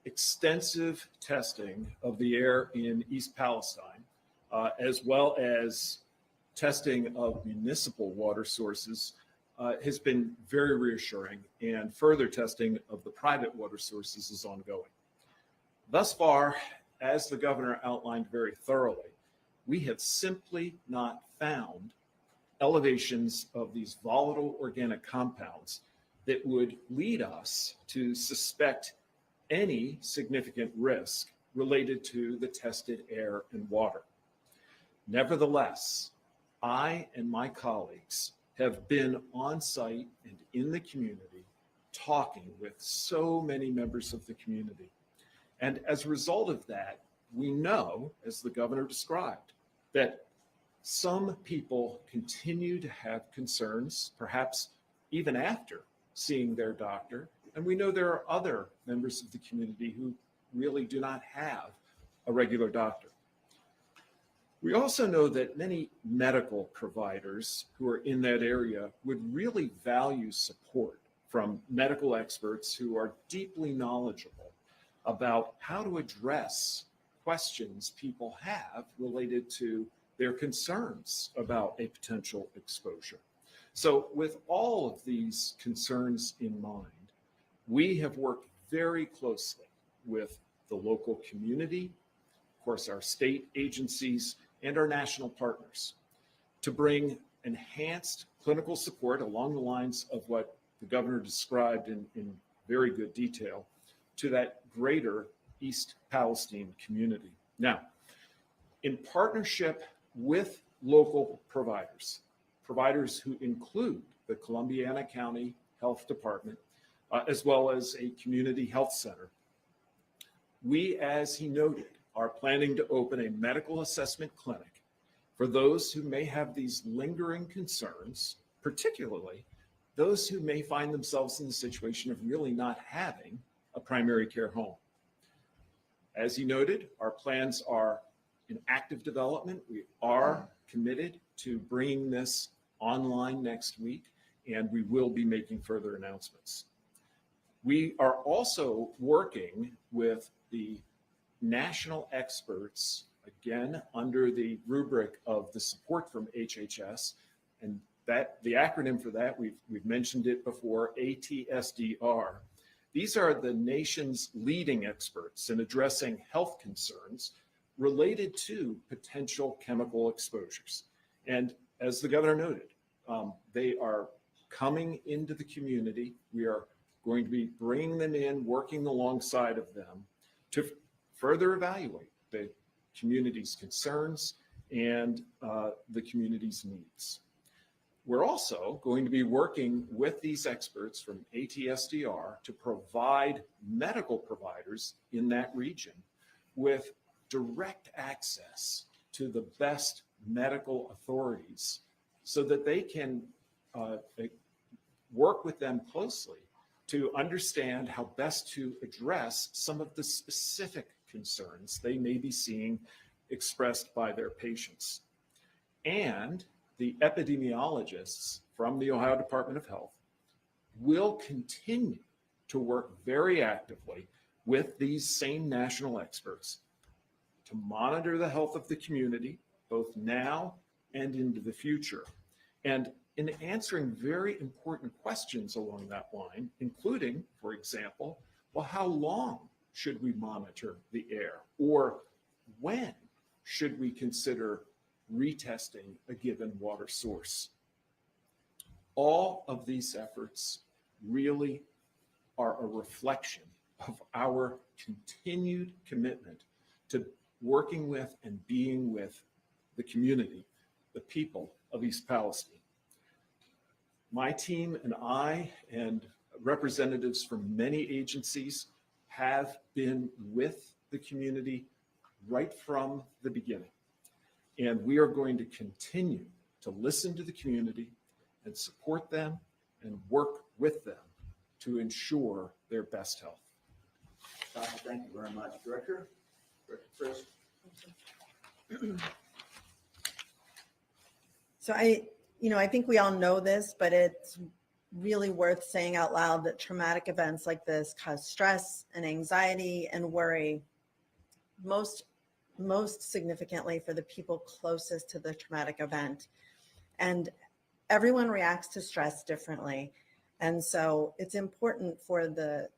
extensive testing of the air in East Palestine, as well as testing of municipal water sources, has been very reassuring, and further testing of the private water sources is ongoing. Thus far, as the governor outlined very thoroughly, we have simply not found elevations of these volatile organic compounds that would lead us to suspect any significant risk related to the tested air and water. Nevertheless, I and my colleagues have been on site and in the community talking with so many members of the community. And as a result of that, we know, as the governor described, that some people continue to have concerns, perhaps even after seeing their doctor. And we know there are other members of the community who really do not have a regular doctor. We also know that many medical providers who are in that area would really value support from medical experts who are deeply knowledgeable about how to address questions people have related to their concerns about a potential exposure. So with all of these concerns in mind, we have worked very closely with the local community, of course, our state agencies, and our national partners to bring enhanced clinical support along the lines of what the governor described in very good detail to that greater East Palestine community. Now, in partnership with local providers who include the Columbiana County Health Department, as well as a community health center, we, as he noted, are planning to open a medical assessment clinic for those who may have these lingering concerns, particularly those who may find themselves in the situation of really not having a primary care home. As he noted, our plans are in active development. We are committed to bringing this online next week, and we will be making further announcements. We are also working with the national experts, again, under the rubric of the support from HHS, and that the acronym for that, we've mentioned it before, ATSDR. These are the nation's leading experts in addressing health concerns related to potential chemical exposures. And as the governor noted, they are coming into the community. We are going to be bringing them in, working alongside of them to further evaluate the community's concerns and the community's needs. We're also going to be working with these experts from ATSDR to provide medical providers in that region with direct access to the best medical authorities so that they can work with them closely to understand how best to address some of the specific concerns they may be seeing expressed by their patients. And the epidemiologists from the Ohio Department of Health will continue to work very actively with these same national experts to monitor the health of the community, both now and into the future. And in answering very important questions along that line, including, for example, well, how long should we monitor the air? Or when should we consider retesting a given water source? All of these efforts really are a reflection of our continued commitment to working with and being with the community, the people of East Palestine. My team and I and representatives from many agencies have been with the community right from the beginning. And we are going to continue to listen to the community and support them and work with them to ensure their best health. Doctor, thank you very much. Director Chris. So I think we all know this, but it's really worth saying out loud that traumatic events like this cause stress and anxiety and worry, most significantly for the people closest to the traumatic event. And everyone reacts to stress differently. And so it's important for the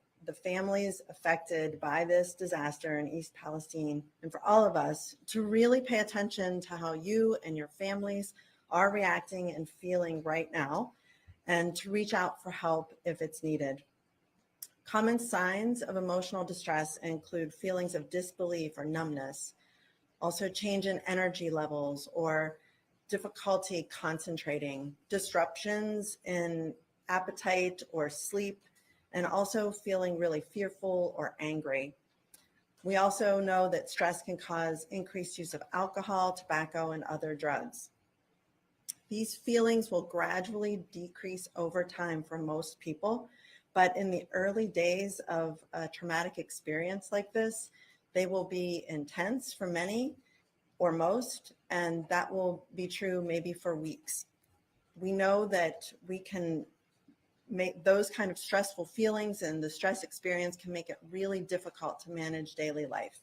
families affected by this disaster in East Palestine and for all of us to really pay attention to how you and your families are reacting and feeling right now, and to reach out for help if it's needed. Common signs of emotional distress include feelings of disbelief or numbness, also change in energy levels or difficulty concentrating, disruptions in appetite or sleep, and also feeling really fearful or angry. We also know that stress can cause increased use of alcohol, tobacco, and other drugs. These feelings will gradually decrease over time for most people, but in the early days of a traumatic experience like this, they will be intense for many or most, and that will be true maybe for weeks. We know that we can make those kind of stressful feelings, and the stress experience can make it really difficult to manage daily life.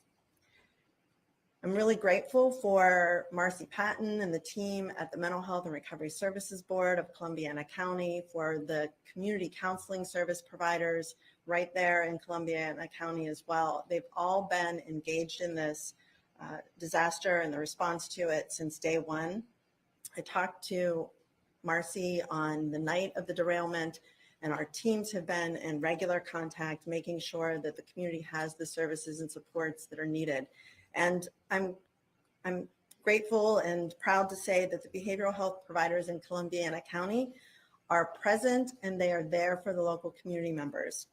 I'm really grateful for Marcy Patton and the team at the Mental Health and Recovery Services Board of Columbiana County, for the community counseling service providers right there in Columbiana County as well. They've all been engaged in this disaster and the response to it since day one. I talked to Marcy on the night of the derailment, and our teams have been in regular contact, making sure that the community has the services and supports that are needed. And I'm grateful and proud to say that the behavioral health providers in Columbiana County are present, and they are there for the local community members.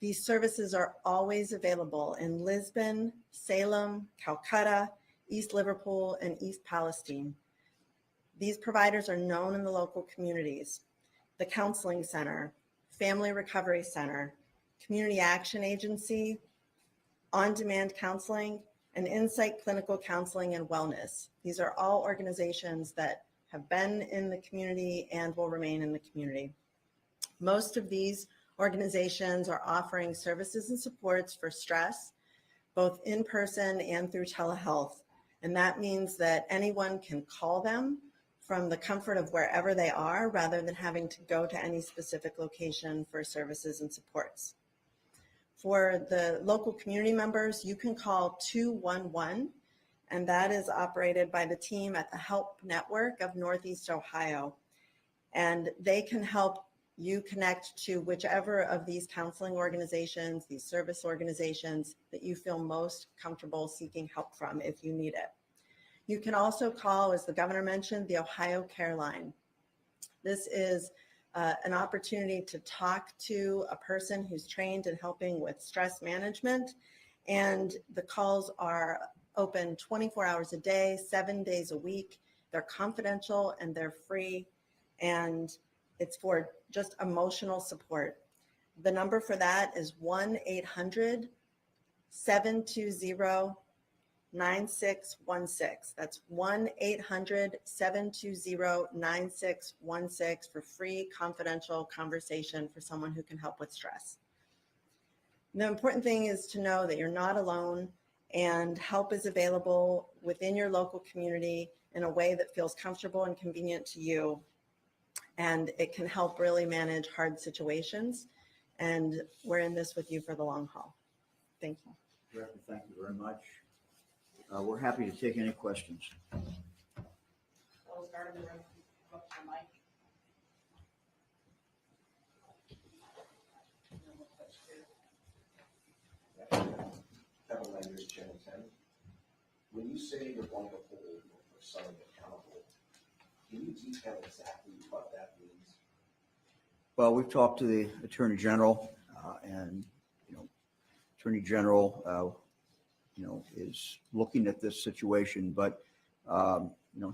These services are always available in Lisbon, Salem, Calcutta, East Liverpool, and East Palestine. These providers are known in the local communities. The Counseling Center, Family Recovery Center, Community Action Agency, On-Demand Counseling, and Insight Clinical Counseling and Wellness. These are all organizations that have been in the community and will remain in the community. Most of these organizations are offering services and supports for stress, both in person and through telehealth. And that means that anyone can call them from the comfort of wherever they are, rather than having to go to any specific location for services and supports. For the local community members, you can call 211, and that is operated by the team at the Help Network of Northeast Ohio. And they can help you connect to whichever of these counseling organizations, these service organizations that you feel most comfortable seeking help from if you need it. You can also call, as the governor mentioned, the Ohio Care Line. This is an opportunity to talk to a person who's trained in helping with stress management. And the calls are open 24 hours a day, 7 days a week. They're confidential and they're free. And it's for just emotional support. The number for that is 1-800-720-9616. That's 1-800-720-9616 for free confidential conversation for someone who can help with stress. The important thing is to know that you're not alone, and help is available within your local community in a way that feels comfortable and convenient to you. And it can help really manage hard situations. And we're in this with you for the long haul. Thank you. Director, thank you very much. We're happy to take any questions. We'll start in the room. Up to the mic. Kevin Landers, Channel 10. When you say you're going to hold Norfolk Southern accountable, can you detail exactly what that means? Well, we've talked to the Attorney General, and Attorney General, is looking at this situation, but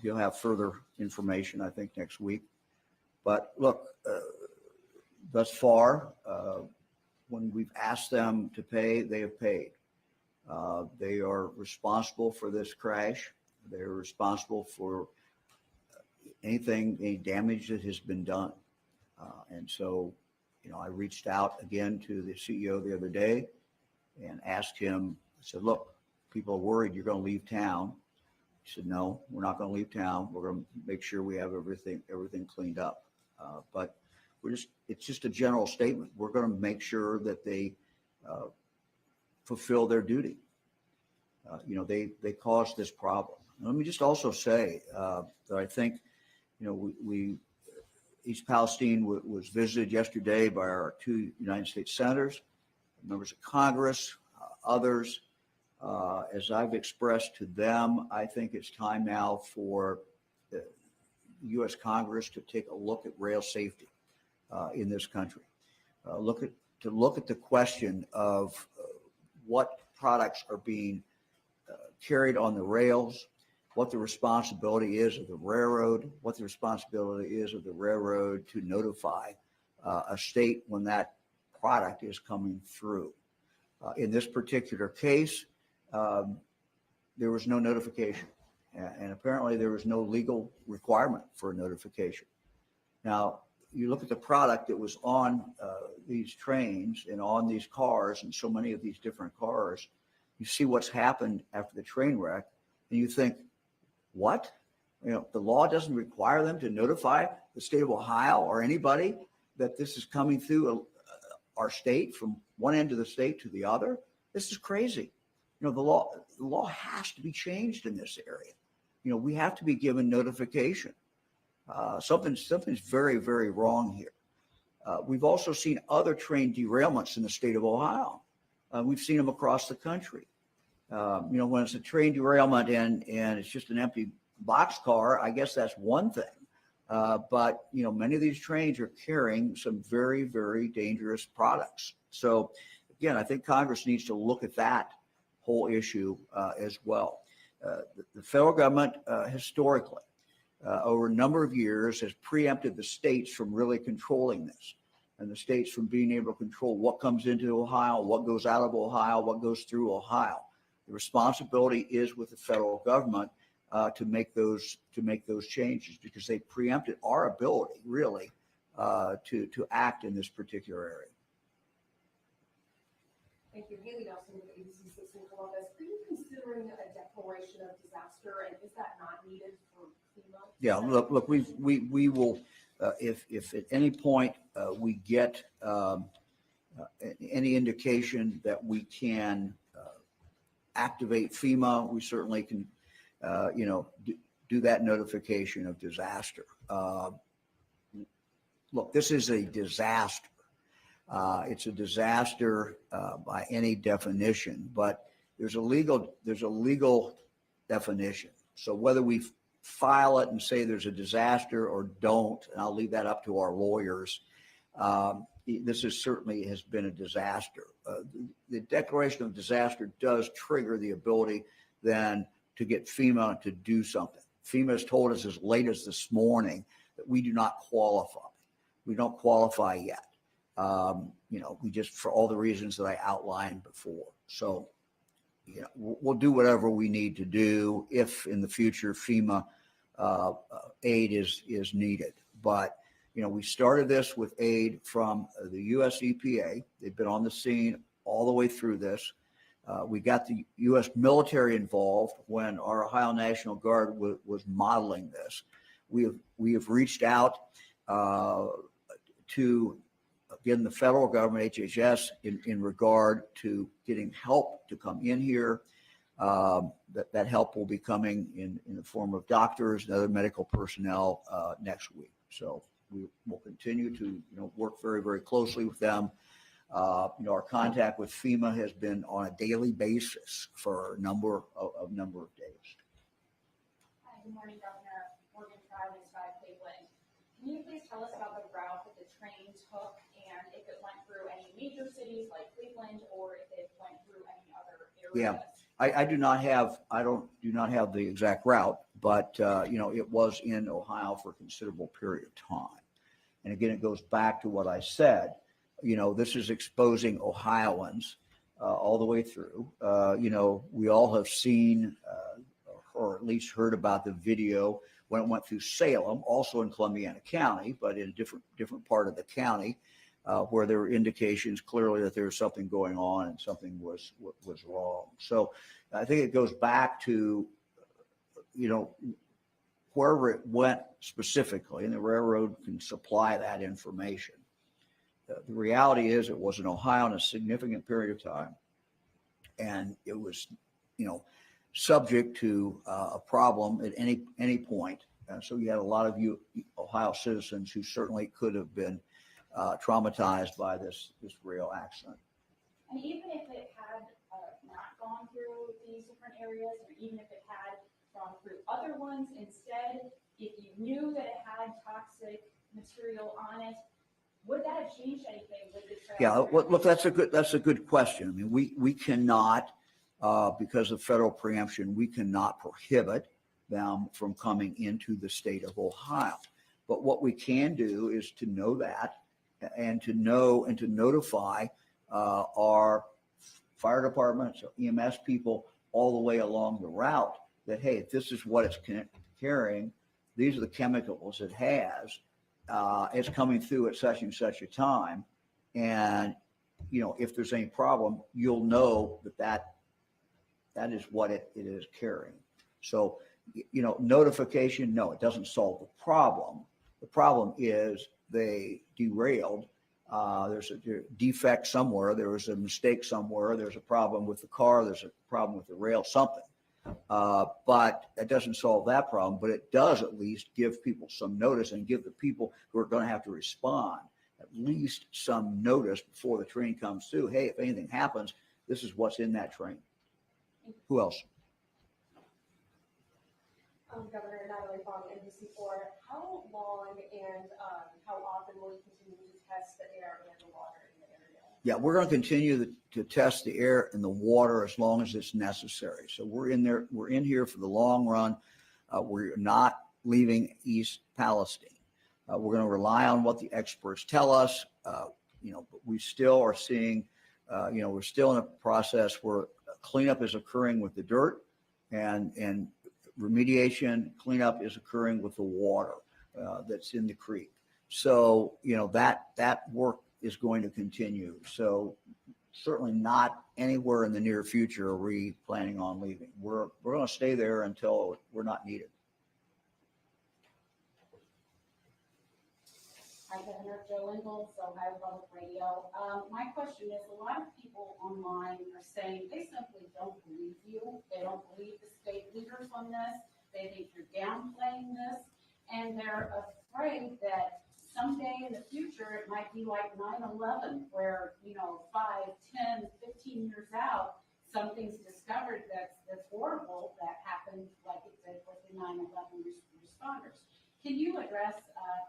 he'll have further information, I think, next week. But look, thus far, when we've asked them to pay, they have paid. They are responsible for this crash. They're responsible for any damage that has been done. And so, I reached out again to the CEO the other day and asked him, I said, look, people are worried you're going to leave town. He said, no, we're not going to leave town. We're going to make sure we have everything cleaned up. But it's just a general statement. We're going to make sure that they fulfill their duty. They caused this problem. Let me just also say that I think, East Palestine was visited yesterday by our 2 United States senators, members of Congress, others. As I've expressed to them, I think it's time now for the U.S. Congress to take a look at rail safety in this country. Look at the question of what products are being carried on the rails, what the responsibility is of the railroad, what the responsibility is of the railroad to notify a state when that product is coming through. In this particular case, there was no notification, and apparently there was no legal requirement for a notification. Now, you look at the product that was on these trains and on these cars, and so many of these different cars, you see what's happened after the train wreck, and you think, what? The law doesn't require them to notify the state of Ohio or anybody that this is coming through our state from one end of the state to the other. This is crazy. The law has to be changed in this area. We have to be given notification. Something's very, very wrong here. We've also seen other train derailments in the state of Ohio. We've seen them across the country. When it's a train derailment and it's just an empty boxcar, I guess that's one thing. But many of these trains are carrying some very, very dangerous products. So again, I think Congress needs to look at that whole issue as well. The federal government historically, over a number of years, has preempted the states from really controlling this, and the states from being able to control what comes into Ohio, what goes out of Ohio, what goes through Ohio. The responsibility is with the federal government to make those changes, because they preempted our ability really to act in this particular area. Thank you. Haley Nelson with ABC 6 in Columbus. Are you considering a declaration of disaster, and is that not needed for FEMA? Yeah, look, we will, if at any point we get any indication that we can activate FEMA, we certainly can, do that notification of disaster. Look, this is a disaster. It's a disaster by any definition, but there's a legal definition. So whether we file it and say there's a disaster or don't, and I'll leave that up to our lawyers, this certainly has been a disaster. The declaration of disaster does trigger the ability then to get FEMA to do something. FEMA has told us as late as this morning that we do not qualify. We don't qualify yet. We just, for all the reasons that I outlined before. So, we'll do whatever we need to do if in the future FEMA aid is needed. But, we started this with aid from the U.S. EPA. They've been on the scene all the way through this. We got the U.S. military involved when our Ohio National Guard was modeling this. We have reached out to, again, the federal government, HHS, in regard to getting help to come in here. That help will be coming in the form of doctors and other medical personnel next week. So we will continue to work very, very closely with them. Our contact with FEMA has been on a daily basis for a number of days. Hi, good morning, Governor. Morgan Fry, Cleveland. Can you please tell us about the route that the train took, and if it went through any major cities like Cleveland, or if it went through any other areas? Yeah, I do not have the exact route, but it was in Ohio for a considerable period of time. And again, it goes back to what I said. This is exposing Ohioans all the way through. We all have seen or at least heard about the video when it went through Salem, also in Columbiana County, but in a different part of the county, where there were indications clearly that there was something going on and something was wrong. So I think it goes back to, wherever it went specifically, and the railroad can supply that information. The reality is it was in Ohio in a significant period of time, and it was, subject to a problem at any point. So you had a lot of Ohio citizens who certainly could have been traumatized by this rail accident. And even if it had not gone through these different areas, or even if it had gone through other ones instead, if you knew that it had toxic material on it, would that have changed anything with the trail? Yeah, look, that's a good question. I mean, we cannot, because of federal preemption, we cannot prohibit them from coming into the state of Ohio. But what we can do is to know that, and to notify our fire departments, EMS people, all the way along the route that, hey, if this is what it's carrying, these are the chemicals it has. It's coming through at such and such a time, and if there's any problem, you'll know that is what it is carrying. So notification, no, it doesn't solve the problem. The problem is they derailed. There's a defect somewhere. There was a mistake somewhere. There's a problem with the car. There's a problem with the rail, something. But that doesn't solve that problem, but it does at least give people some notice, and give the people who are going to have to respond at least some notice before the train comes through. Hey, if anything happens, this is what's in that train. Who else? Governor Natalie Fogg, NBC4. How long and how often will you continue to test the air and the water in the area? Yeah, we're going to continue to test the air and the water as long as it's necessary. So we're in here for the long run. We're not leaving East Palestine. We're going to rely on what the experts tell us. But we still are seeing, we're still in a process where cleanup is occurring with the dirt, and remediation cleanup is occurring with the water that's in the creek. So, that work is going to continue. So certainly not anywhere in the near future are we planning on leaving. We're going to stay there until we're not needed. Hi, Governor. Joe Ingalls, Ohio Public Radio. My question is, a lot of people online are saying they simply don't believe you. They don't believe the state leaders on this. They think you're downplaying this, and they're afraid that someday in the future, it might be like 9/11, where, 5, 10, 15 years out, something's discovered that's horrible that happened like it did with the 9/11 responders. Can you address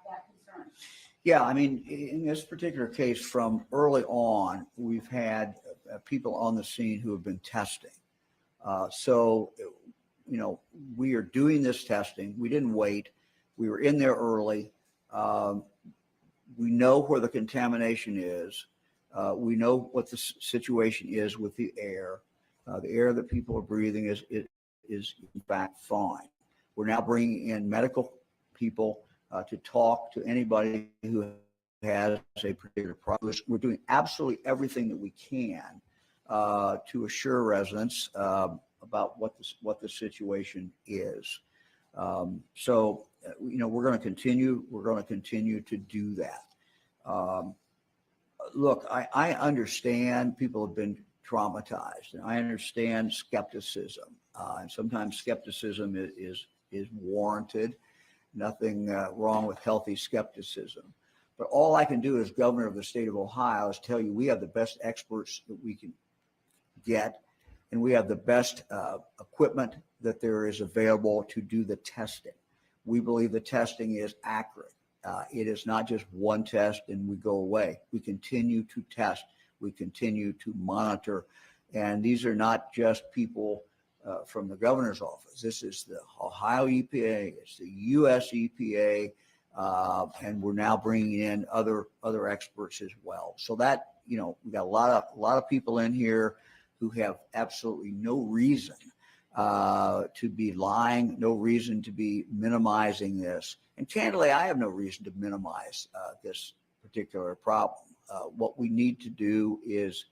that concern? Yeah, I mean, in this particular case, from early on, we've had people on the scene who have been testing. So, we are doing this testing. We didn't wait. We were in there early. We know where the contamination is. We know what the situation is with the air. The air that people are breathing is in fact fine. We're now bringing in medical people to talk to anybody who has a particular problem. We're doing absolutely everything that we can to assure residents about what the situation is. So, we're going to continue. We're going to continue to do that. Look, I understand people have been traumatized, and I understand skepticism, and sometimes skepticism is warranted. Nothing wrong with healthy skepticism. But all I can do as governor of the state of Ohio is tell you we have the best experts that we can get, and we have the best equipment that there is available to do the testing. We believe the testing is accurate. It is not just one test and we go away. We continue to test. We continue to monitor. And these are not just people from the governor's office. This is the Ohio EPA. It's the U.S. EPA. And we're now bringing in other experts as well. So that, we've got a lot of people in here who have absolutely no reason to be lying, no reason to be minimizing this. And candidly, I have no reason to minimize this particular problem. What we need to do is,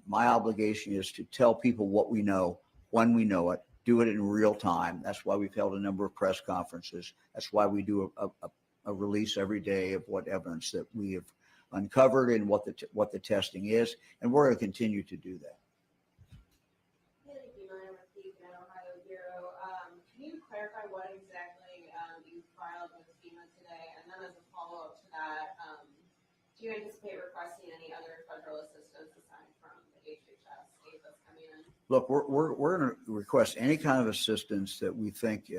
my obligation is to tell people what we know, when we know it, do it in real time. That's why we've held a number of press conferences. That's why we do a release every day of what evidence that we have uncovered and what the testing is, and we're going to continue to do that. Hey, DeWine with the Ohio Bureau. Can you clarify what exactly you filed with FEMA today? And then as a follow-up to that, do you anticipate requesting any other federal assistance aside from the HHS aid that's coming in? Look, we're going to request any kind of assistance that we think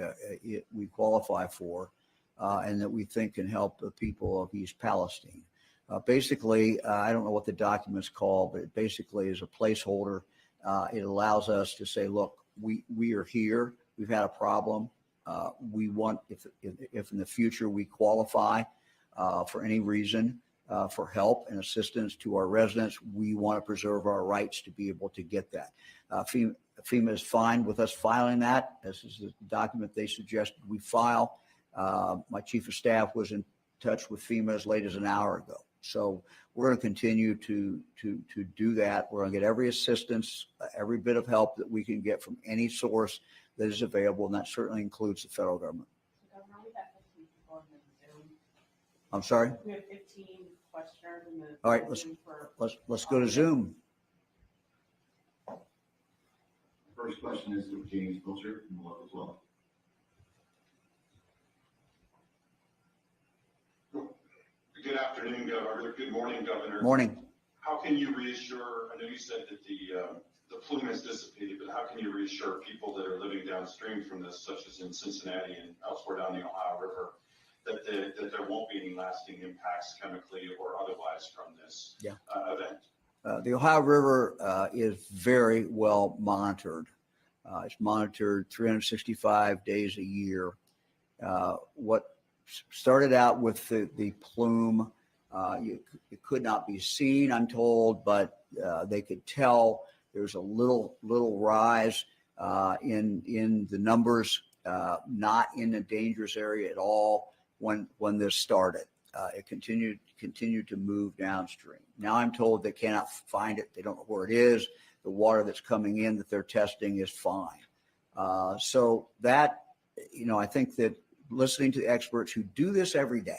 we qualify for, and that we think can help the people of East Palestine. Basically, I don't know what the document's called, but it basically is a placeholder. It allows us to say, look, we are here. We've had a problem. We want, if in the future we qualify for any reason for help and assistance to our residents, we want to preserve our rights to be able to get that. FEMA is fine with us filing that. This is the document they suggested we file. My chief of staff was in touch with FEMA as late as an hour ago. So we're going to continue to do that. We're going to get every assistance, every bit of help that we can get from any source that is available, and that certainly includes the federal government. Governor, we have 15 people in the Zoom. I'm sorry? We have 15 questioners in the All right, Zoom for. Let's go to Zoom. First question is with James Pilcher from Love as well. Good afternoon, Governor. Good morning, Governor. Morning. How can you reassure, I know you said that the plume has dissipated, but how can you reassure people that are living downstream from this, such as in Cincinnati and elsewhere down the Ohio River, that there won't be any lasting impacts chemically or otherwise from this event? The Ohio River is very well monitored. It's monitored 365 days a year. What started out with the plume, it could not be seen, I'm told, but they could tell there's a little rise in the numbers, not in a dangerous area at all when this started. It continued to move downstream. Now I'm told they cannot find it. They don't know where it is. The water that's coming in that they're testing is fine. So that, I think that listening to the experts who do this every day,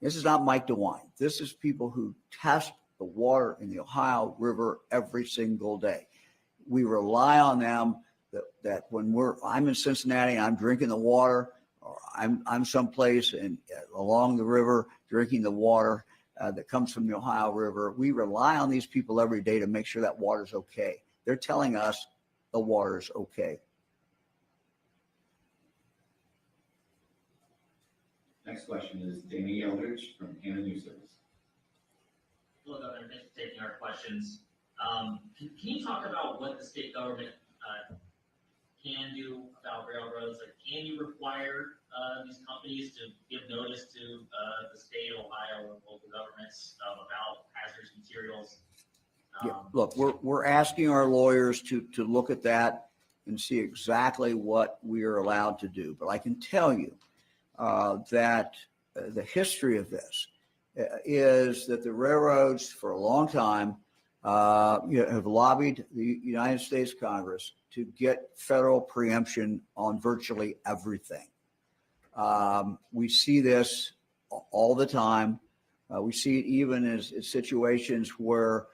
this is not Mike DeWine. This is people who test the water in the Ohio River every single day. We rely on them that when I'm in Cincinnati and I'm drinking the water, or I'm someplace along the river drinking the water that comes from the Ohio River, we rely on these people every day to make sure that water's okay. They're telling us the water's okay. Next question is Danny Eldridge from Hannah News Service. Hello, Governor. Thanks for taking our questions. Can you talk about what the state government can do about railroads? Like, can you require these companies to give notice to the state, Ohio, and local governments about hazardous materials? Look, we're asking our lawyers to look at that and see exactly what we are allowed to do. But I can tell you that the history of this is that the railroads for a long time have lobbied the United States Congress to get federal preemption on virtually everything. We see this all the time. We see it even as situations where,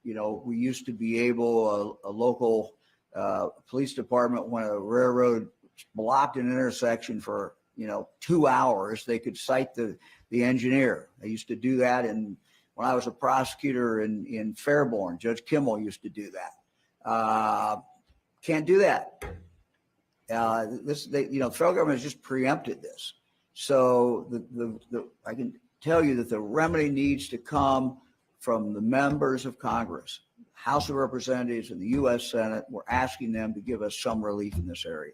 we used to be able, a local police department, when a railroad blocked an intersection for 2 hours, they could cite the engineer. They used to do that. And when I was a prosecutor in Fairborn, Judge Kimmel used to do that. Can't do that. The federal government has just preempted this. So I can tell you that the remedy needs to come from the members of Congress, House of Representatives, and the U.S. Senate. We're asking them to give us some relief in this area.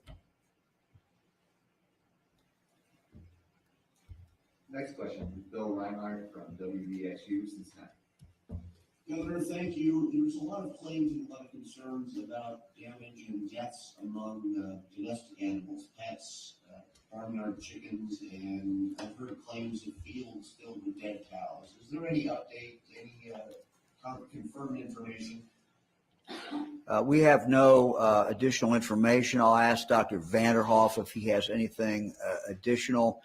Next question, Bill Reinhardt from WVXU Cincinnati. Governor, thank you. There's a lot of claims and a lot of concerns about damage and deaths among domestic animals, pets, farmyard chickens, and I've heard claims of fields filled with dead cows. Is there any update, any confirmed information? We have no additional information. I'll ask Dr. Vanderhoff if he has anything additional.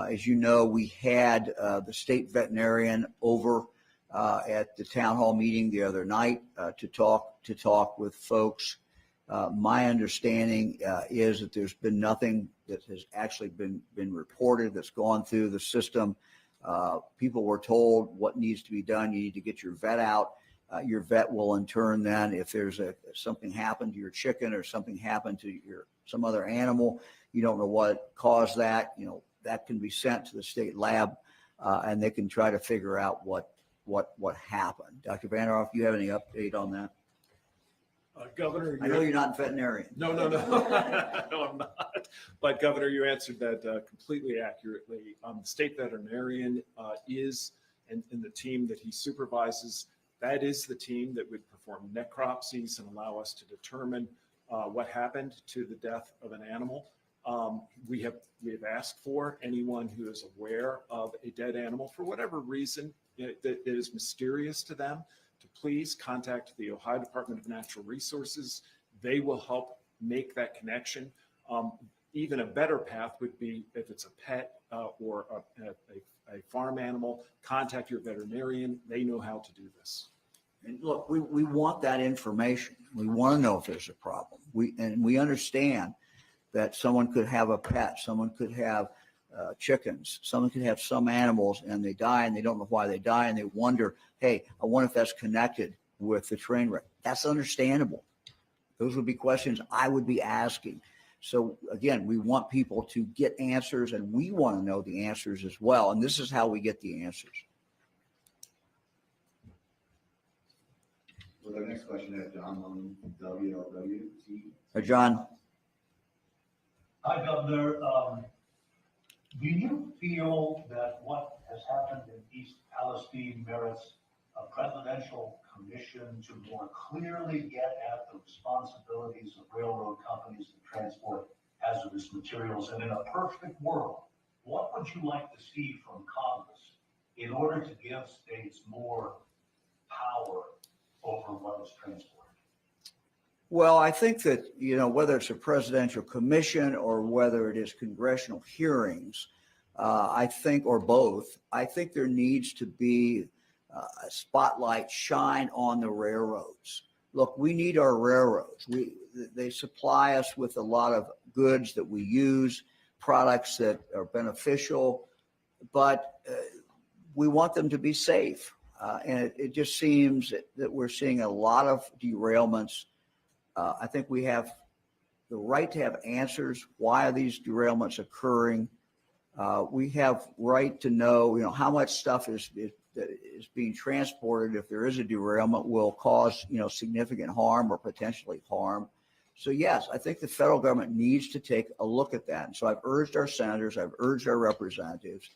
As you know, we had the state veterinarian over at the town hall meeting the other night to talk with folks. My understanding is that there's been nothing that has actually been reported that's gone through the system. People were told what needs to be done. You need to get your vet out. Your vet will in turn then, if there's something happened to your chicken or something happened to some other animal, you don't know what caused that, that can be sent to the state lab and they can try to figure out what happened. Dr. Vanderhoff, do you have any update on that? Governor, I know you're not veterinarian. No. No, I'm not. But Governor, you answered that completely accurately. The state veterinarian is, and the team that he supervises, that is the team that would perform necropsies and allow us to determine what happened to the death of an animal. We have asked for anyone who is aware of a dead animal for whatever reason that is mysterious to them to please contact the Ohio Department of Natural Resources. They will help make that connection. Even a better path would be if it's a pet or a farm animal, contact your veterinarian. They know how to do this. And look, we want that information. We want to know if there's a problem. We understand that someone could have a pet, someone could have chickens, someone could have some animals and they die and they don't know why they die and they wonder, hey, I wonder if that's connected with the train wreck. That's understandable. Those would be questions I would be asking. So again, we want people to get answers and we want to know the answers as well. And this is how we get the answers. Well, our next question is John Lone, WLWT. John. Hi, Governor. Do you feel that what has happened in East Palestine merits a presidential commission to more clearly get at the responsibilities of railroad companies to transport hazardous materials? And in a perfect world, what would you like to see from Congress in order to give states more power over what is transported? Well, I think that, whether it's a presidential commission or whether it is congressional hearings, I think, or both, I think there needs to be a spotlight shine on the railroads. Look, we need our railroads. They supply us with a lot of goods that we use, products that are beneficial, but we want them to be safe. And it just seems that we're seeing a lot of derailments. I think we have the right to have answers. Why are these derailments occurring? We have right to know, how much stuff is being transported. If there is a derailment, will cause, significant harm or potentially harm. So yes, I think the federal government needs to take a look at that. And so I've urged our senators, I've urged our representatives,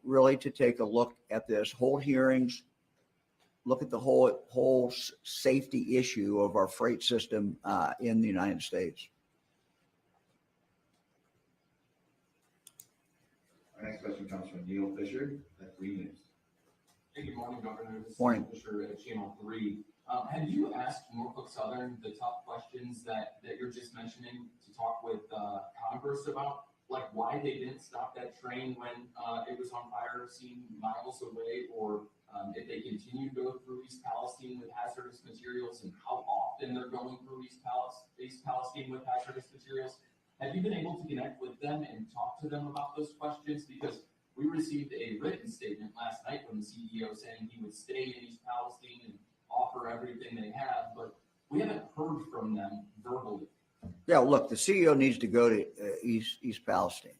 really to take a look at this, hold hearings, look at the whole safety issue of our freight system in the United States. Our next question comes from Neil Fisher at 3 News. Hey, good morning, Governor. This Morning. is Fisher at Channel 3. Have you asked Norfolk Southern the tough questions that you're just mentioning to talk with Congress about? Like why they didn't stop that train when it was on fire, seen miles away, or if they continue to go through East Palestine with hazardous materials, and how often they're going through East Palestine with hazardous materials? Have you been able to connect with them and talk to them about those questions? Because we received a written statement last night from the CEO saying he would stay in East Palestine and offer everything they have, but we haven't heard from them verbally. Yeah, look, the CEO needs to go to East Palestine.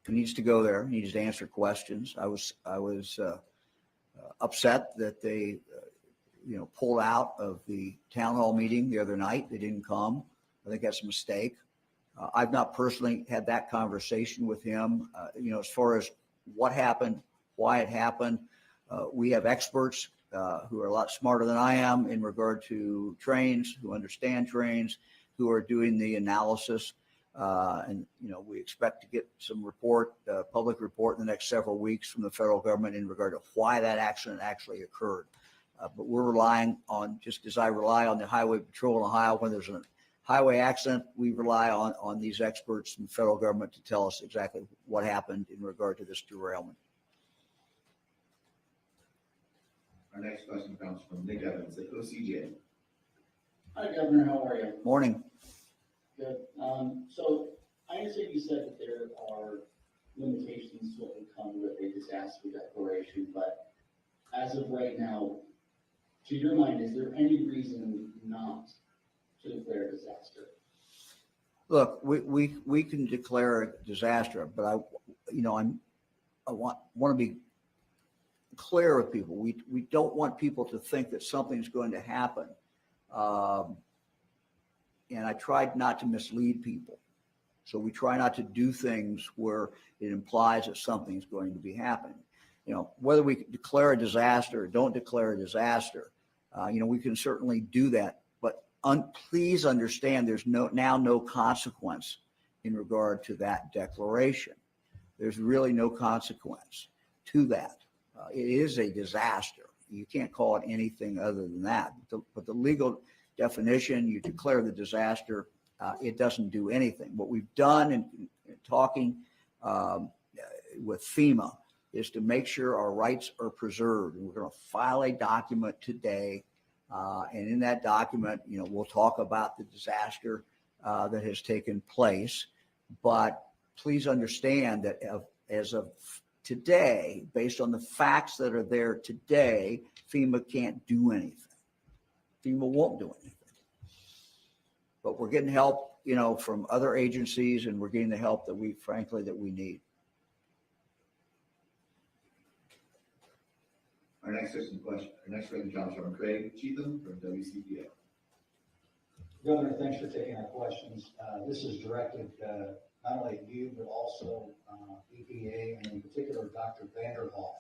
He needs to go there. He needs to answer questions. I was upset that they, pulled out of the town hall meeting the other night. They didn't come. I think that's a mistake. I've not personally had that conversation with him. As far as what happened, why it happened, We have experts who are a lot smarter than I am in regard to trains, who understand trains, who are doing the analysis. And, we expect to get some public report in the next several weeks from the federal government in regard to why that accident actually occurred. But we're relying on, just as I rely on the Highway Patrol in Ohio when there's a highway accident, we rely on these experts from the federal government to tell us exactly what happened in regard to this derailment. Our next question comes from Nick Evans at OCJ. Hi, Governor. How are you? Morning. Good. So I understand you said that there are limitations to what would come with a disaster declaration, but as of right now, to your mind, is there any reason not to declare a disaster? Look, we can declare a disaster, but I want to be clear with people. We don't want people to think that something's going to happen. And I tried not to mislead people. So we try not to do things where it implies that something's going to be happening. Whether we declare a disaster or don't declare a disaster, we can certainly do that. But please understand there's no consequence in regard to that declaration. There's really no consequence to that. It is a disaster. You can't call it anything other than that. But the legal definition, you declare the disaster, it doesn't do anything. What we've done in talking with FEMA is to make sure our rights are preserved. And we're going to file a document today. And in that document, we'll talk about the disaster that has taken place. But please understand that as of today, based on the facts that are there today, FEMA can't do anything. FEMA won't do anything. But we're getting help, from other agencies, and we're getting the help that we need. Our next question comes from Craig Cheatham from WCPA. Governor, thanks for taking our questions. This is directed not only at you, but also EPA, and in particular, Dr. Vanderhoff.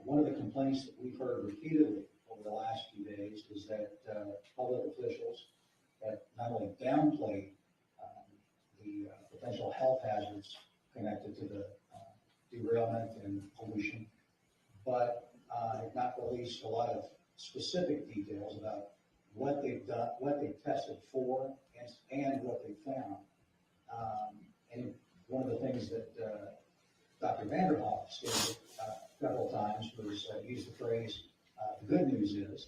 One of the complaints that we've heard repeatedly over the last few days is that public officials that not only downplay the potential health hazards connected to the derailment and pollution, but have not released a lot of specific details about what they've done, what they've tested for, and what they found. And one of the things that Dr. Vanderhoff stated several times was used the phrase, the good news is,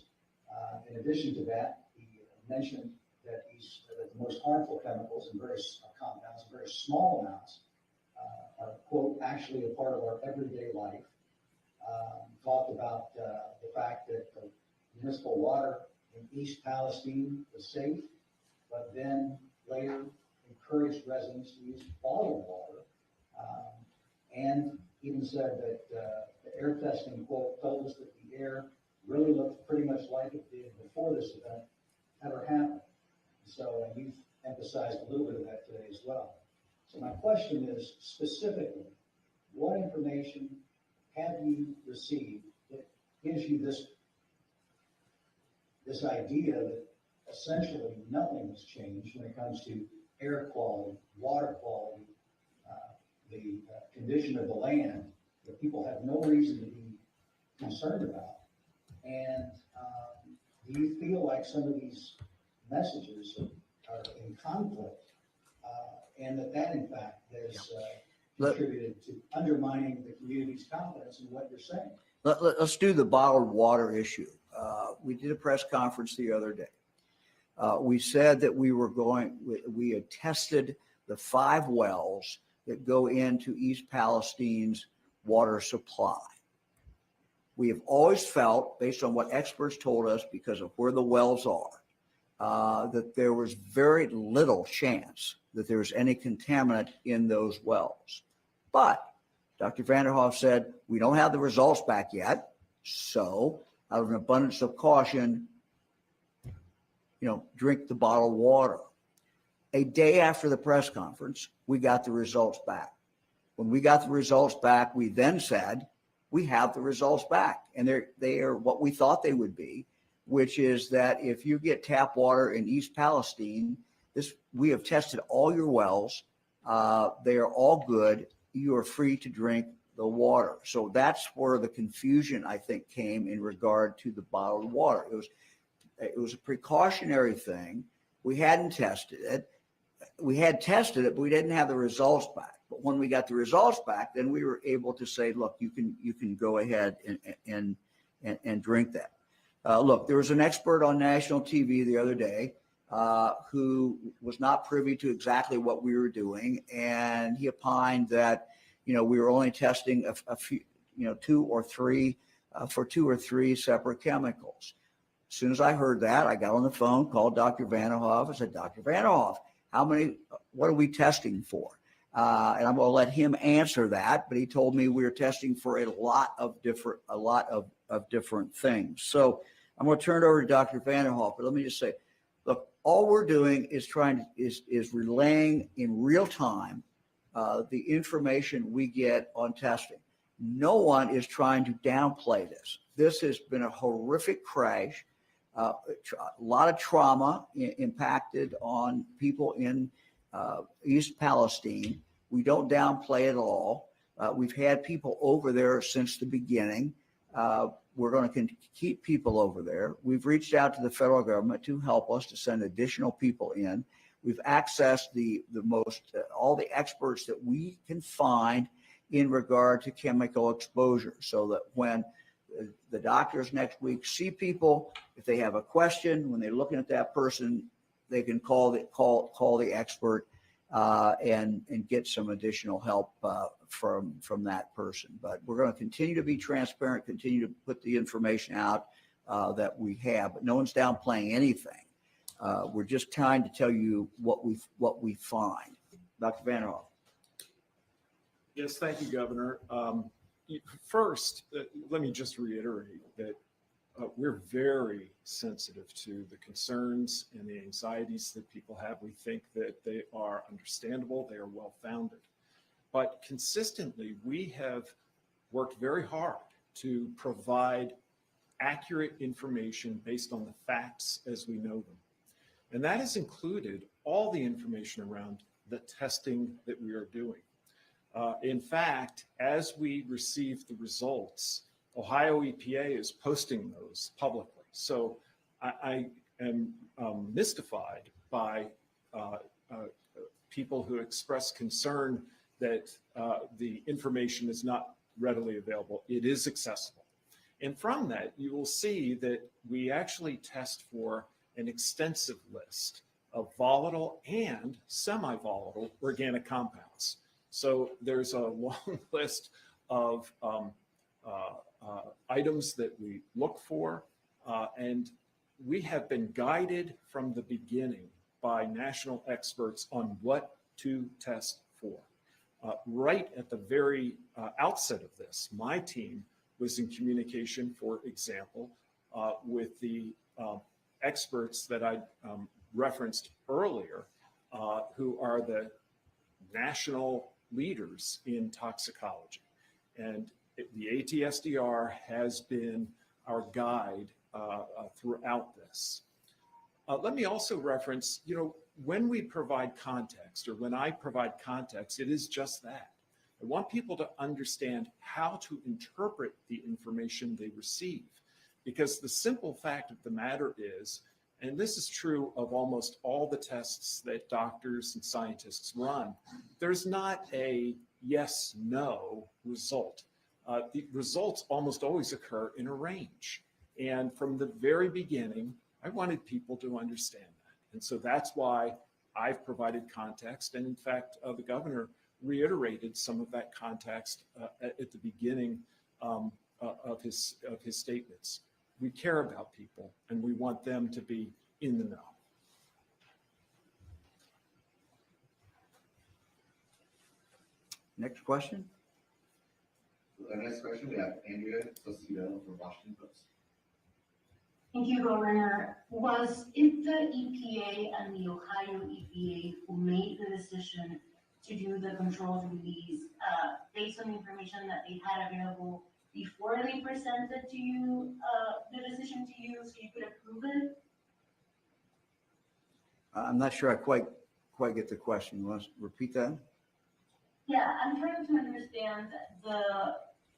in addition to that, he mentioned that the most harmful chemicals and various compounds in very small amounts are, quote, actually a part of our everyday life. Talked about the fact that the municipal water in East Palestine was safe, but then later encouraged residents to use bottled water, and even said that the air testing, quote, told us that the air really looked pretty much like it did before this event ever happened. So you've emphasized a little bit of that today as well. So my question is specifically, what information have you received that gives you this idea that essentially nothing has changed when it comes to air quality, water quality, the condition of the land that people have no reason to be concerned about? And do you feel like some of these messages are in conflict, and that in fact has contributed to undermining the community's confidence in what you're saying? Let's do the bottled water issue. We did a press conference the other day. We said that we had tested the 5 wells that go into East Palestine's water supply. We have always felt, based on what experts told us, because of where the wells are, that there was very little chance that there was any contaminant in those wells. But Dr. Vanderhoff said, we don't have the results back yet, so out of an abundance of caution, drink the bottled water. A day after the press conference, we got the results back. When we got the results back, we then said, we have the results back, and they are what we thought they would be, which is that if you get tap water in East Palestine, we have tested all your wells. They are all good. You are free to drink the water. So that's where the confusion, I think, came in regard to the bottled water. It was a precautionary thing. We hadn't tested it. We had tested it, but we didn't have the results back. But when we got the results back, then we were able to say, look, you can go ahead and drink that. Look, there was an expert on national TV the other day who was not privy to exactly what we were doing, and he opined that we were only testing a few, two or three separate chemicals. As soon as I heard that, I got on the phone, called Dr. Vanderhoff. I said, Dr. Vanderhoff, what are we testing for? And I'm going to let him answer that. But he told me we were testing for a lot of different things. So I'm going to turn it over to Dr. Vanderhoff. But let me just say, look, all we're doing is is relaying in real time the information we get on testing. No one is trying to downplay this. This has been a horrific crash. A lot of trauma impacted on people in East Palestine. We don't downplay it at all. We've had people over there since the beginning. We're going to keep people over there. We've reached out to the federal government to help us to send additional people in. We've accessed all the experts that we can find in regard to chemical exposure, so that when the doctors next week see people, if they have a question, when they're looking at that person, they can call the expert and get some additional help from that person. But we're going to continue to be transparent, continue to put the information out that we have. But no one's downplaying anything. We're just trying to tell you what we find. Dr. Vanderhoff. Yes, thank you, Governor. First, let me just reiterate that we're very sensitive to the concerns and the anxieties that people have. We think that they are understandable, they are well-founded. But consistently, we have worked very hard to provide accurate information based on the facts as we know them. And that has included all the information around the testing that we are doing. In fact, as we receive the results, Ohio EPA is posting those publicly. So I am mystified by people who express concern that the information is not readily available. It is accessible. And from that, you will see that we actually test for an extensive list of volatile and semi-volatile organic compounds. So there's a long list of items that we look for, and we have been guided from the beginning by national experts on what to test for. Right at the very outset of this, my team was in communication, for example, with the experts that I referenced earlier, who are the national leaders in toxicology. And the ATSDR has been our guide throughout this. Let me also reference, when we provide context, or when I provide context, it is just that. I want people to understand how to interpret the information they receive. Because the simple fact of the matter is, and this is true of almost all the tests that doctors and scientists run, there's not a yes-no result. The results almost always occur in a range. And from the very beginning, I wanted people to understand that. And so that's why I've provided context. And in fact, the governor reiterated some of that context at the beginning of his statements. We care about people, and we want them to be in the know. Next question. Our next question, we have Andrea Saucedo from Washington Post. Thank you, Governor. Was it the EPA and the Ohio EPA who made the decision to do the controls release based on the information that they had available before they presented to you, the decision to you so you could approve it? I'm not sure I quite get the question. You want to repeat that? Yeah, I'm trying to understand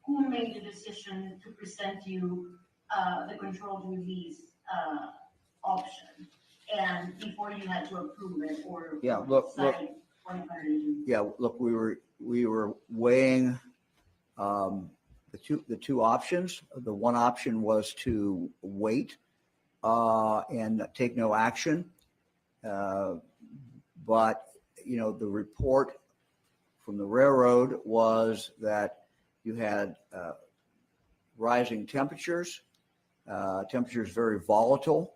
who made the decision to present you, the controlled release, option, and before you had to approve it or Yeah, look. cite 100. Yeah, look, we were weighing the two options. The one option was to wait and take no action. But, the report from the railroad was that you had rising temperatures, temperatures very volatile,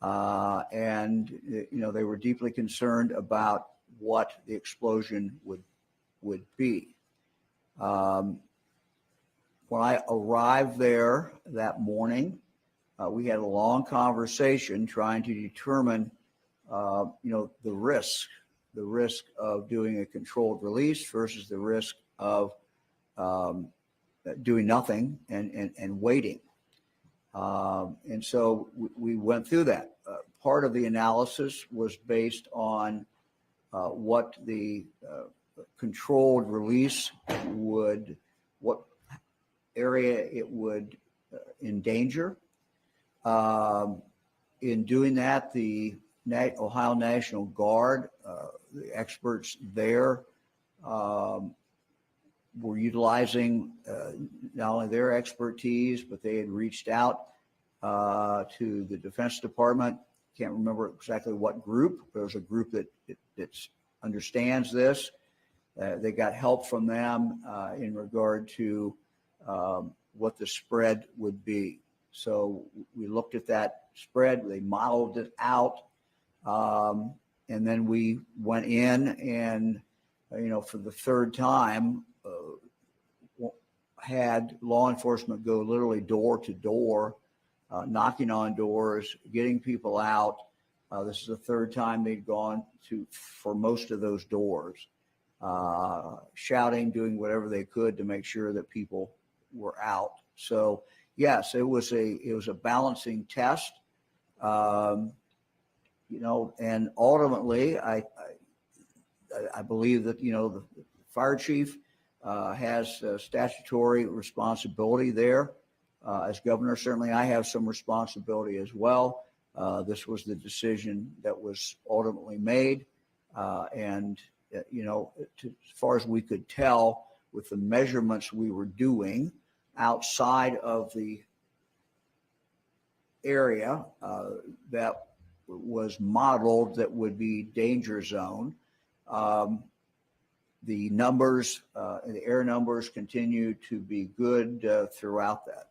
and, they were deeply concerned about what the explosion would be. When I arrived there that morning, we had a long conversation trying to determine, the risk of doing a controlled release versus the risk of doing nothing and waiting. And so we went through that. Part of the analysis was based on what the controlled release what area it would endanger. In doing that, the Ohio National Guard, the experts there, were utilizing not only their expertise, but they had reached out to the Defense Department. Can't remember exactly what group. There was a group that understands this. They got help from them in regard to what the spread would be. So we looked at that spread. They modeled it out. And then we went in and, for the third time, had law enforcement go literally door to door, knocking on doors, getting people out. This is the third time they'd gone for most of those doors, shouting, doing whatever they could to make sure that people were out. So yes, it was a balancing test. And ultimately, I believe that, the fire chief has statutory responsibility there. As governor, certainly I have some responsibility as well. This was the decision that was ultimately made. And, as far as we could tell with the measurements we were doing outside of the area that was modeled that would be danger zone, the numbers, the air numbers continue to be good throughout that.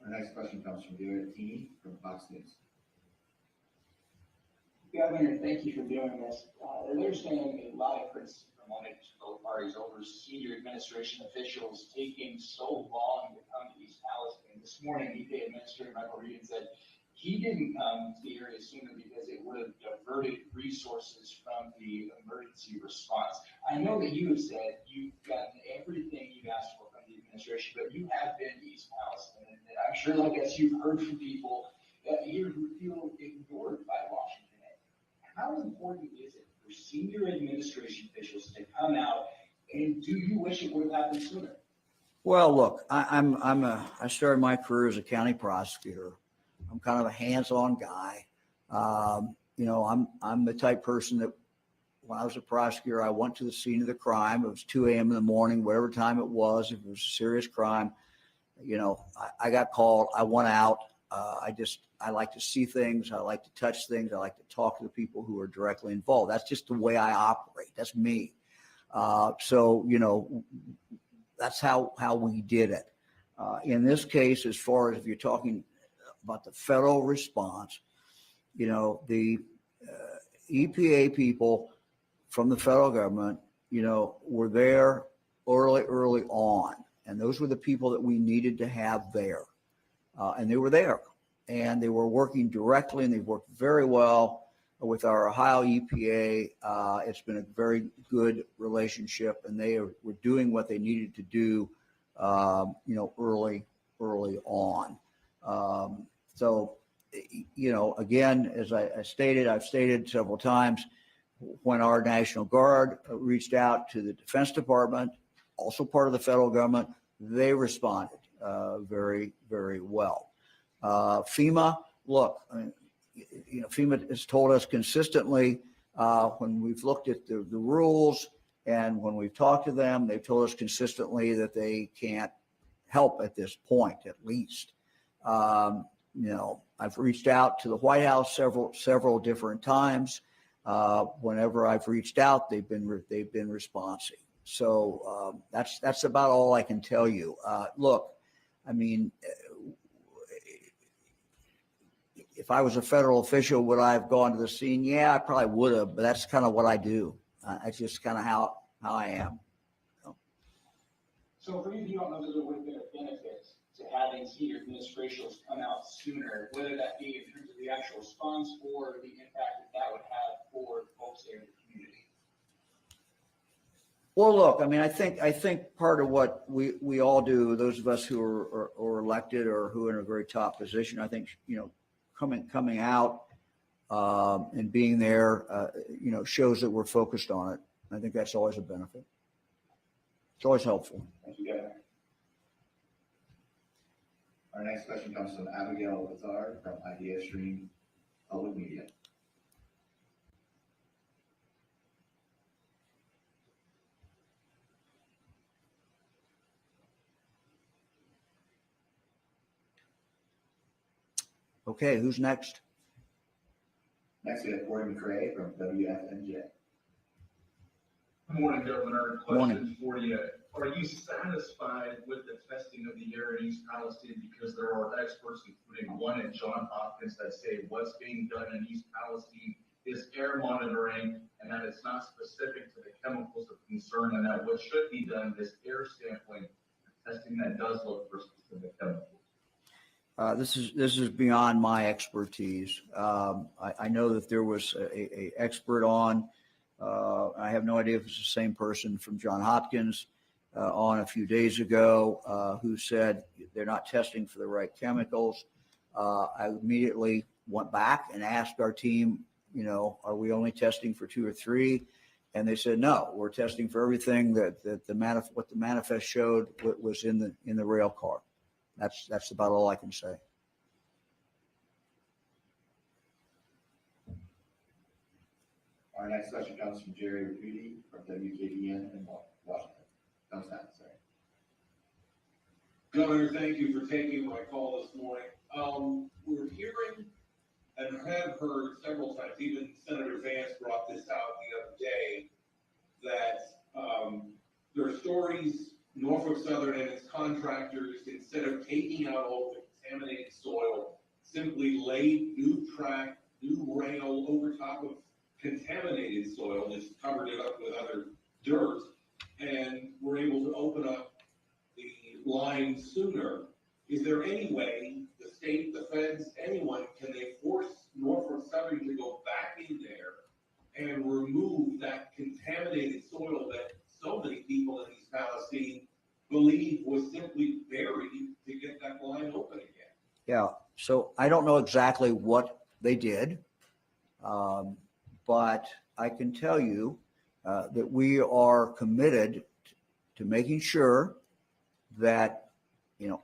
Our next question comes from Garrett Teeny from Fox News. Governor, thank you for doing this. There's been a lot of criticism among both parties over senior administration officials taking so long to come to East Palestine. This morning, EPA Administrator Michael Regan said he didn't come to the area sooner because it would have diverted resources from the emergency response. I know that you have said you've gotten everything you've asked for from the administration, but you have been to East Palestine. And I'm sure, I guess you've heard from people here who feel ignored by Washington. How important is it for senior administration officials to come out, and do you wish it would have happened sooner? Well, look, I started my career as a county prosecutor. I'm kind of a hands-on guy. I'm the type person that when I was a prosecutor, I went to the scene of the crime. It was 2 a.m. in the morning, whatever time it was. If it was a serious crime, I got called. I went out. I like to see things. I like to touch things. I like to talk to the people who are directly involved. That's just the way I operate. That's me. So, that's how we did it. In this case, as far as if you're talking about the federal response, the EPA people from the federal government, were there early on. And those were the people that we needed to have there. And they were there. And they were working directly, and they worked very well with our Ohio EPA. It's been a very good relationship, and were doing what they needed to do, early on. So, again, as I've stated several times, when our National Guard reached out to the Defense Department, also part of the federal government, they responded very, very well. FEMA, look, FEMA has told us consistently when we've looked at the rules and when we've talked to them, they've told us consistently that they can't help at this point, at least. I've reached out to the White House several different times. Whenever I've reached out, they've been responsive. So that's about all I can tell you. Look, I mean, if I was a federal official, would I have gone to the scene? Yeah, I probably would have, but that's kind of what I do. That's just kind of how I am. So for you don't know that there would have been a benefit to having senior administrations come out sooner, whether that be in terms of the actual response or the impact that would have for folks there in the community? Well, look, I mean, I think part of what we all do, those of us who are elected or who are in a very top position, I think, coming out and being there, shows that we're focused on it. I think that's always a benefit. It's always helpful. Thank you, Governor. Our next question comes from Abigail Lazar from Idea Stream Public Media. Okay, who's next? Next, we have Corey McRae from WFNJ. Good morning, Governor. Morning. Question for you. Are you satisfied with the testing of the air in East Palestine? Because there are experts, including one at Johns Hopkins, that say what's being done in East Palestine is air monitoring and that it's not specific to the chemicals of concern, and that what should be done is air sampling, testing that does look for specific chemicals. This is beyond my expertise. I know that there was a expert on. I have no idea if it's the same person from Johns Hopkins on a few days ago who said they're not testing for the right chemicals. I immediately went back and asked our team, are we only testing for 2 or 3? And they said, no, we're testing for everything what the manifest showed was in the rail car. That's about all I can say. Our next question comes from Jerry Raputi from WKBN in Washington. Sorry. Governor, thank you for taking my call this morning. We're hearing and have heard several times, even Senator Vance brought this out the other day, that there are stories Norfolk Southern and its contractors, instead of taking out all the contaminated soil, simply laid new track, new rail over top of contaminated soil, just covered it up with other dirt, and were able to open up the line sooner. Is there any way the state, the feds, anyone, can they force Norfolk Southern to go back in there and remove that contaminated soil that so many people in East Palestine believe was simply buried to get that line open again? Yeah, so I don't know exactly what they did, but I can tell you that we are committed to making sure that,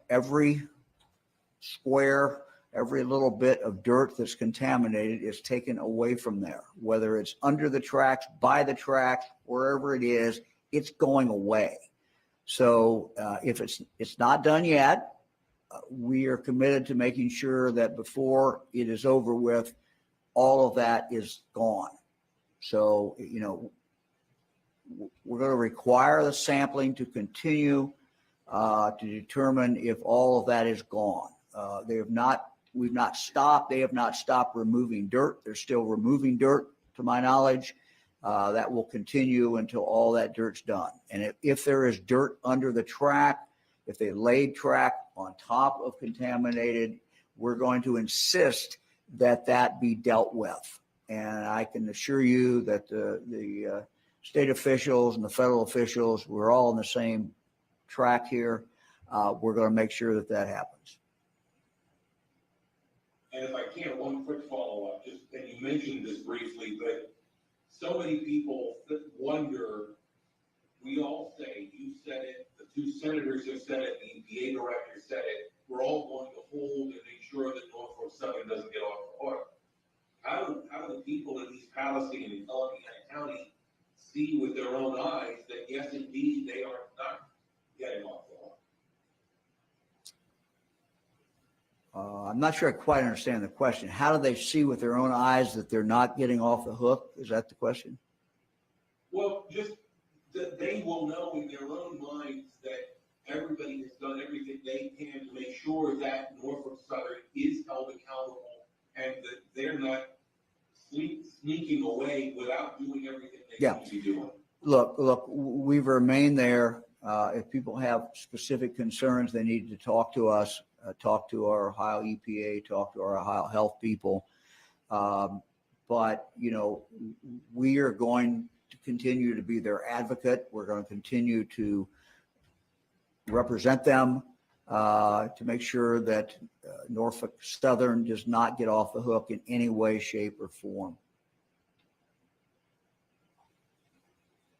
every square, every little bit of dirt that's contaminated is taken away from there, whether it's under the tracks, by the tracks, wherever it is, it's going away. So if it's not done yet, we are committed to making sure that before it is over with, all of that is gone. So, we're going to require the sampling to continue to determine if all of that is gone. We've not stopped. They have not stopped removing dirt. They're still removing dirt, to my knowledge. That will continue until all that dirt's done. And if there is dirt under the track, if they laid track on top of contaminated, we're going to insist that be dealt with. And I can assure you that the state officials and the federal officials, we're all on the same track here. We're going to make sure that that happens. And if I can, one quick follow-up, just, and you mentioned this briefly, but so many people wonder, we all say, you said it, the two senators have said it, the EPA director said it, we're all going to hold and make sure that Norfolk Southern doesn't get off the hook. How do the people in East Palestine and Allegheny County see with their own eyes that yes, indeed, they are not getting off the hook? I'm not sure I quite understand the question. How do they see with their own eyes that they're not getting off the hook? Is that the question? Well, just that they will know in their own minds that everybody has done everything they can to make sure that Norfolk Southern is held accountable and that they're not sneaking away without doing everything they need to be doing. Look, we've remained there. If people have specific concerns, they need to talk to us, talk to our Ohio EPA, talk to our Ohio health people. But, you know, we are going to continue to be their advocate. We're going to continue to represent them to make sure that Norfolk Southern does not get off the hook in any way, shape, or form.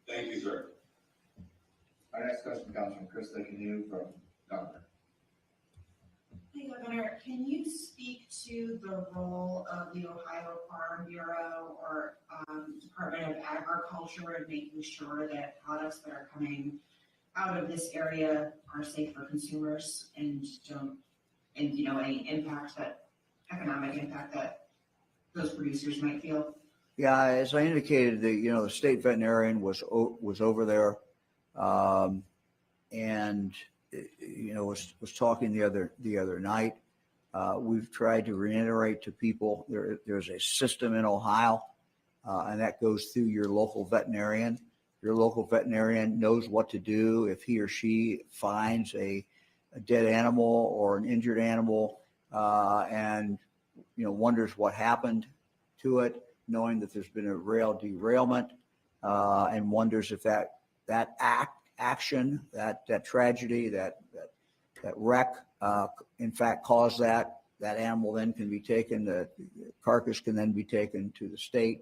Thank you, sir. Our next question comes from Krista Canoe from Governor. Hey, Governor, can you speak to the role of the Ohio Farm Bureau or Department of Agriculture in making sure that products that are coming out of this area are safe for consumers and don't, and you know, any impact that, economic impact that those producers might feel? Yeah, as I indicated, the state veterinarian was over there, and was talking the other night. We've tried to reiterate to people there's a system in Ohio, and that goes through your local veterinarian. Your local veterinarian knows what to do if he or she finds a dead animal or an injured animal, and wonders what happened to it, knowing that there's been a rail derailment, and wonders if that action, that tragedy, that wreck, in fact caused that animal then can be taken, the carcass can then be taken to the state,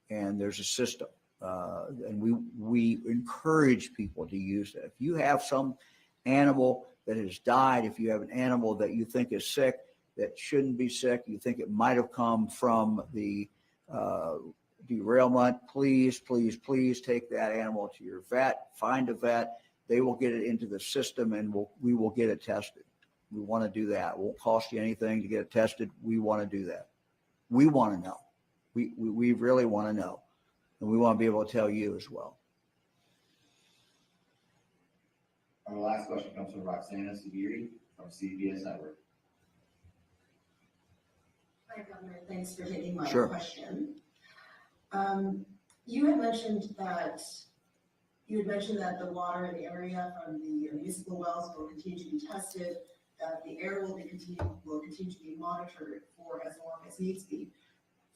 and there's a system. And we encourage people to use that. If you have some animal that has died, if you have an animal that you think is sick, that shouldn't be sick, you think it might have come from the derailment, please take that animal to your vet, find a vet. They will get it into the system and we will get it tested. We want to do that. It won't cost you anything to get it tested. We want to do that. We want to know. We really want to know. And we want to be able to tell you as well. Our last question comes from Roxana Sabiri from CBS Network. Hi, Governor. Thanks for taking my Sure. question. You had mentioned that the water in the area from the municipal wells will continue to be tested, that the air will continue to be monitored for as long as needs be.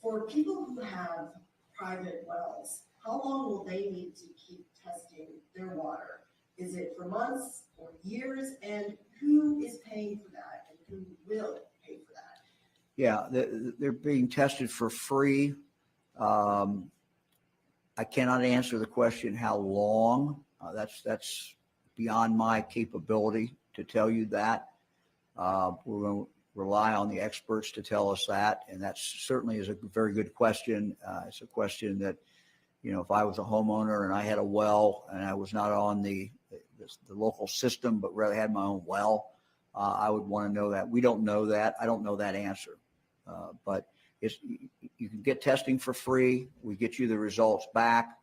For people who have private wells, how long will they need to keep testing their water? Is it for months or years? And who is paying for that, and who will pay for that? Yeah, they're being tested for free. I cannot answer the question how long. That's beyond my capability to tell you that. We're going to rely on the experts to tell us that, and that certainly is a very good question. It's a question that, if I was a homeowner and I had a well and I was not on the local system, but rather had my own well, I would want to know that. We don't know that. I don't know that answer. But you can get testing for free. We get you the results back.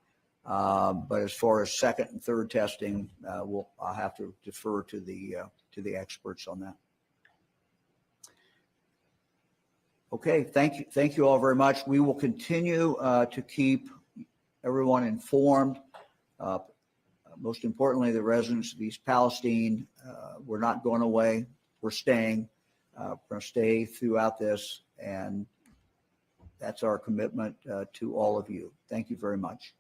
But as far as second and third testing, I'll have to defer to the experts on that. Okay, thank you all very much. We will continue to keep everyone informed. Most importantly, the residents of East Palestine, we're not going away. We're staying. We're going to stay throughout this, and That's our commitment to all of you. Thank you very much.